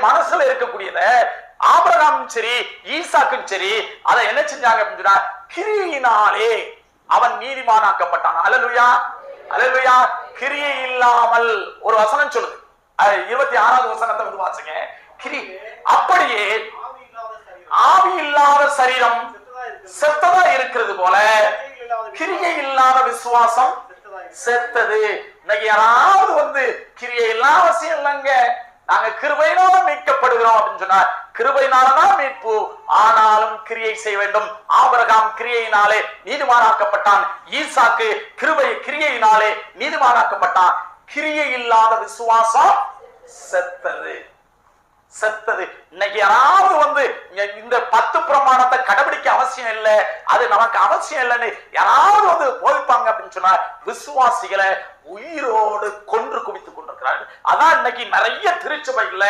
மனசுல இருக்கக்கூடியத ஆபிரகாமும் சரி ஈசாக்கும் சரி அதை என்ன செஞ்சாங்க அப்படின்னு சொன்னா கிரியினாலே அவன் நீதிமானாக்கப்பட்டான். அல்லேலூயா அல்லேலூயா. கிரியை இல்லாமல் ஒரு வசனம் சொல்லுது, 26வது வசனத்தை வந்து வாசிங்க. கிரி அப்படியே ஆவி இல்லாத சரீரம் செத்ததா இருக்கிறது போல கிரியை இல்லாத விசுவாசம் செத்தது. இன்னைக்கு யாராவது வந்து கிரியை இல்லாத அவசியம் இல்லைங்க, நாங்க கிருபையினால மீட்கப்படுகிறோம் அப்படின்னு சொன்னா கிருபையினாலதான் மீட்பு, ஆனாலும் கிரியை செய்ய வேண்டும். ஆபிரகாம் கிரியையினாலே நீதிமானாக்கப்பட்டான், ஈசாக்கு கிரியையினாலே நீதிமானாக்கப்பட்டான். கிரியை இல்லாத விசுவாசம் செத்தது செத்தது. இன்னைக்கு யாராவது வந்து இந்த 10 பிரமாணத்தை கடைபிடிக்க அவசியம் இல்லை, அது நமக்கு அவசியம் இல்லைன்னு யாராவது வந்து போதிப்பாங்க அப்படின்னு சொன்னா விசுவாசிகளை உயிரோடு கொன்று குவித்துக் கொண்டிருக்கிறார்கள். அதான் இன்னைக்கு நிறைய திருச்சபைகள்ல